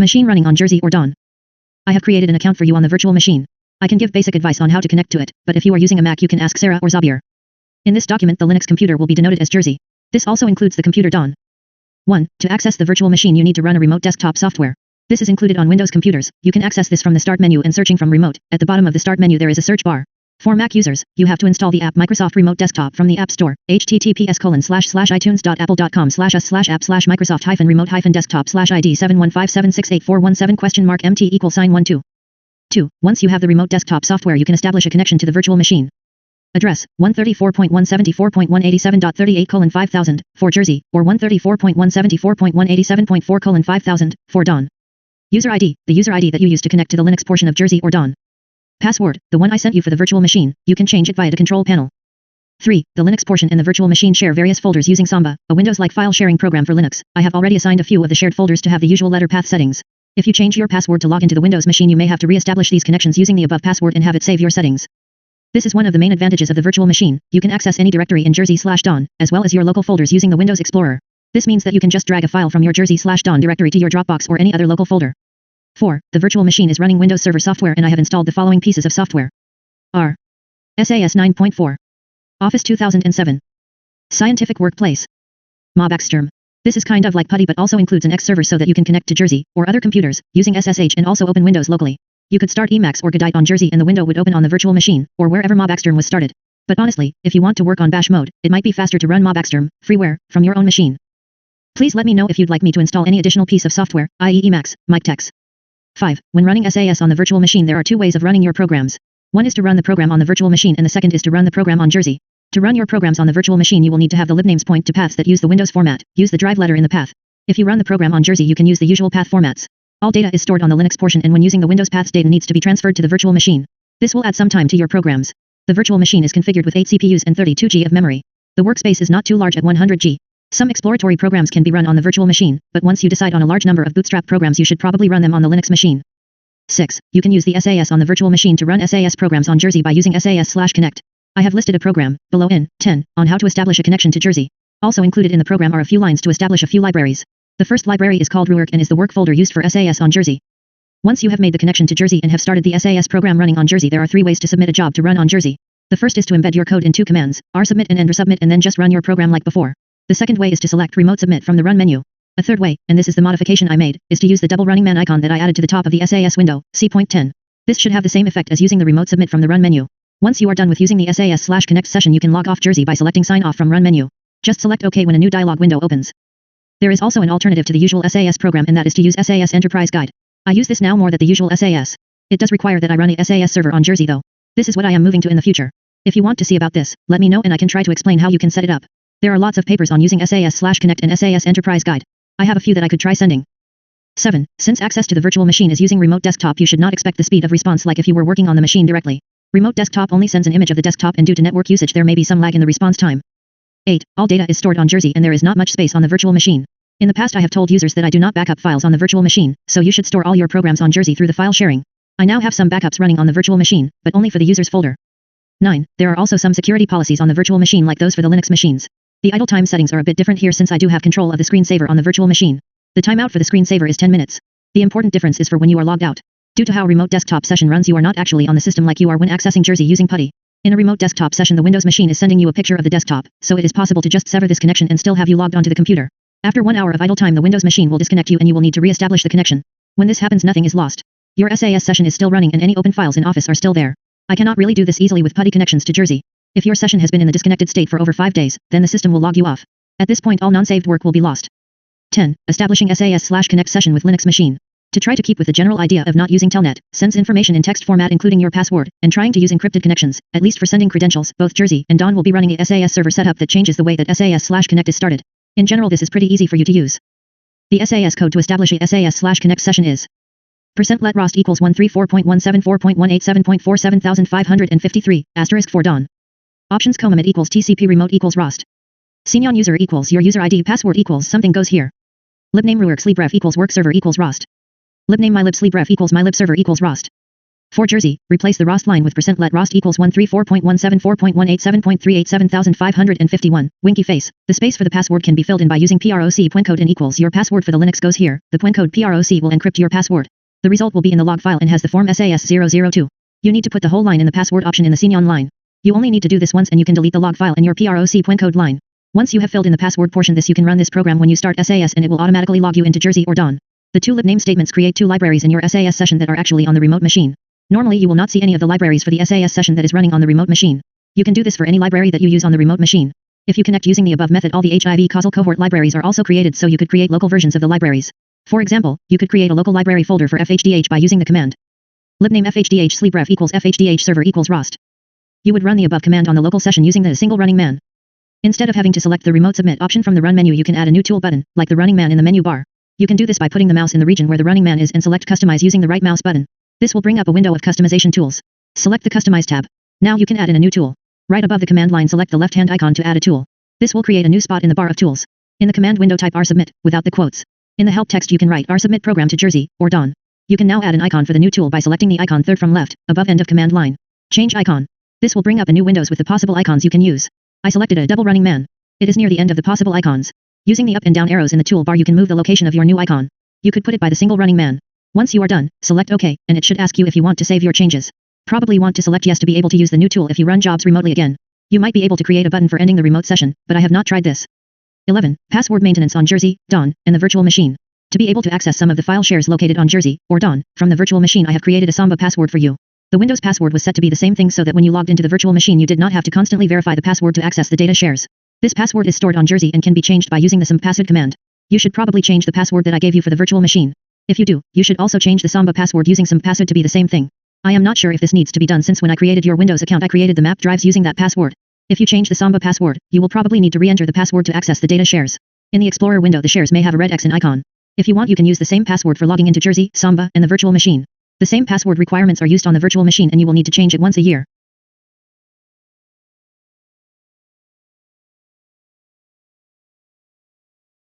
Machine running on Jersey or Dawn. I have created an account for you on the virtual machine. I can give basic advice on how to connect to it, but if you are using a Mac you can ask Sarah or Zabier. In this document the Linux computer will be denoted as Jersey. This also includes the computer Dawn. 1. To access the virtual machine you need to run a remote desktop software. This is included on Windows computers. You can access this from the Start menu and searching from Remote. At the bottom of the Start menu there is a search bar. For Mac users, you have to install the app Microsoft Remote Desktop from the App Store. https://itunes.apple.com//microsoft-remote-desktop/id 715768417 ? $MT =$12. Once you have the remote desktop software you can establish a connection to the virtual machine. Address, 134.174.187.38:5000, for Jersey, or 134.174.187.4:5000, for Dawn. User ID, the user ID that you use to connect to the Linux portion of Jersey or Dawn. Password, the one I sent you for the virtual machine, you can change it via the control panel. 3. The Linux portion and the virtual machine share various folders using Samba, a Windows-like file sharing program for Linux. I have already assigned a few of the shared folders to have the usual letter path settings. If you change your password to log into the Windows machine you may have to re-establish these connections using the above password and have it save your settings. This is one of the main advantages of the virtual machine. You can access any directory in Jersey/Dawn, as well as your local folders using the Windows Explorer. This means that you can just drag a file from your Jersey/Dawn directory to your Dropbox or any other local folder. 4. The virtual machine is running Windows Server software and I have installed the following pieces of software. are SAS 9.4. Office 2007. Scientific Workplace. Mobexterm. This is kind of like PuTTY but also includes an X server so that you can connect to Jersey, or other computers, using SSH and also open Windows locally. You could start Emacs or Gedite on Jersey and the window would open on the virtual machine, or wherever Mobexterm was started. But honestly, if you want to work on Bash mode, it might be faster to run Mobexterm, freeware, from your own machine. Please let me know if you'd like me to install any additional piece of software, i.e. Emacs, MikTeX. 5. When running SAS on the virtual machine there are two ways of running your programs. One is to run the program on the virtual machine and the second is to run the program on Jersey. To run your programs on the virtual machine you will need to have the libnames point to paths that use the Windows format. Use the drive letter in the path. If you run the program on Jersey you can use the usual path formats. All data is stored on the Linux portion and when using the Windows paths data needs to be transferred to the virtual machine. This will add some time to your programs. The virtual machine is configured with 8 CPUs and 32 GB of memory. The workspace is not too large at 100 GB. Some exploratory programs can be run on the virtual machine, but once you decide on a large number of bootstrap programs you should probably run them on the Linux machine. 6. You can use the SAS on the virtual machine to run SAS programs on Jersey by using SAS/connect. I have listed a program, below in 10, on how to establish a connection to Jersey. Also included in the program are a few lines to establish a few libraries. The first library is called ruwork and is the work folder used for SAS on Jersey. Once you have made the connection to Jersey and have started the SAS program running on Jersey there are 3 ways to submit a job to run on Jersey. The first is to embed your code in 2 commands, rsubmit and nsubmit and then just run your program like before. The second way is to select remote submit from the run menu. A third way, and this is the modification I made, is to use the double running man icon that I added to the top of the SAS window, see point 10. This should have the same effect as using the remote submit from the run menu. Once you are done with using the SAS/connect session you can log off Jersey by selecting sign off from run menu. Just select OK when a new dialog window opens. There is also an alternative to the usual SAS program and that is to use Sas Enterprise Guide. I use this now more than the usual SAS. It does require that I run a SAS server on Jersey though. This is what I am moving to in the future. If you want to see about this, let me know and I can try to explain how you can set it up. There are lots of papers on using SAS/connect and SAS Enterprise Guide. I have a few that I could try sending. 7. Since access to the virtual machine is using remote desktop you should not expect the speed of response like if you were working on the machine directly. Remote desktop only sends an image of the desktop and due to network usage there may be some lag in the response time. 8. All data is stored on Jersey and there is not much space on the virtual machine. In the past I have told users that I do not backup files on the virtual machine, so you should store all your programs on Jersey through the file sharing. I now have some backups running on the virtual machine, but only for the users folder. 9. There are also some security policies on the virtual machine like those for the Linux machines. The idle time settings are a bit different here since I do have control of the screensaver on the virtual machine. The timeout for the screensaver is 10 minutes. The important difference is for when you are logged out. Due to how remote desktop session runs you are not actually on the system like you are when accessing Jersey using PuTTY. In a remote desktop session the Windows machine is sending you a picture of the desktop, so it is possible to just sever this connection and still have you logged onto the computer. After 1 hour of idle time the Windows machine will disconnect you and you will need to re-establish the connection. When this happens nothing is lost. Your SAS session is still running and any open files in Office are still there. I cannot really do this easily with PuTTY connections to Jersey. If your session has been in the disconnected state for over 5 days, then the system will log you off. At this point all non-saved work will be lost. 10. Establishing SAS/connect session with Linux machine. To try to keep with the general idea of not using Telnet, sends information in text format including your password, and trying to use encrypted connections, at least for sending credentials, both Jersey and Dawn will be running a SAS server setup that changes the way that SAS/connect is started. In general this is pretty easy for you to use. The SAS code to establish a SAS/connect session is %let rost equals 134.174.187.47553, * for Dawn. Options commit equals TCP remote equals rost. Signon user equals your user ID password equals something goes here. Libname ruwork sleepref equals work server equals rost. Libname mylib sleepref equals mylib server equals rost. For Jersey, replace the rost line with %let rost equals 134.174.187.387,551. Winky face. The space for the password can be filled in by using PROC point code and equals. Your password for the Linux goes here. The point code PROC will encrypt your password. The result will be in the log file and has the form SAS002. You need to put the whole line in the password option in the Signon line. You only need to do this once and you can delete the log file and your PROC point code line. Once you have filled in the password portion, you can run this program when you start SAS and it will automatically log you into Jersey or Dawn. The two lib name statements create two libraries in your SAS session that are actually on the remote machine. Normally you will not see any of the libraries for the SAS session that is running on the remote machine. You can do this for any library that you use on the remote machine. If you connect using the above method, all the HIV causal cohort libraries are also created, so you could create local versions of the libraries. For example, you could create a local library folder for FHDH by using the command libname FHDH sleepref equals FHDH server equals rost. You would run the above command on the local session using the single running man. Instead of having to select the remote submit option from the run menu, you can add a new tool button, like the running man in the menu bar. You can do this by putting the mouse in the region where the running man is and select customize using the right mouse button. This will bring up a window of customization tools. Select the Customize tab. Now you can add in a new tool. Right above the command line, select the left-hand icon to add a tool. This will create a new spot in the bar of tools. In the command window, type rsubmit, without the quotes. In the help text, you can write rsubmit program to Jersey or Dawn. You can now add an icon for the new tool by selecting the icon third from left, above end of command line. Change icon. This will bring up a new windows with the possible icons you can use. I selected a double running man. It is near the end of the possible icons. Using the up and down arrows in the toolbar, you can move the location of your new icon. You could put it by the single running man. Once you are done, select OK, and it should ask you if you want to save your changes. Probably want to select yes to be able to use the new tool if you run jobs remotely again. You might be able to create a button for ending the remote session, but I have not tried this. 11. Password maintenance on Jersey, Dawn, and the virtual machine. To be able to access some of the file shares located on Jersey or Dawn from the virtual machine, I have created a Samba password for you. The Windows password was set to be the same thing so that when you logged into the virtual machine you did not have to constantly verify the password to access the data shares. This password is stored on Jersey and can be changed by using the Samba Password command. You should probably change the password that I gave you for the virtual machine. If you do, you should also change the Samba password using Samba Password to be the same thing. I am not sure if this needs to be done since when I created your Windows account I created the map drives using that password. If you change the Samba password, you will probably need to re-enter the password to access the data shares. In the Explorer window, the shares may have a red X and icon. If you want, you can use the same password for logging into Jersey, Samba, and the virtual machine. The same password requirements are used on the virtual machine and you will need to change it once a year.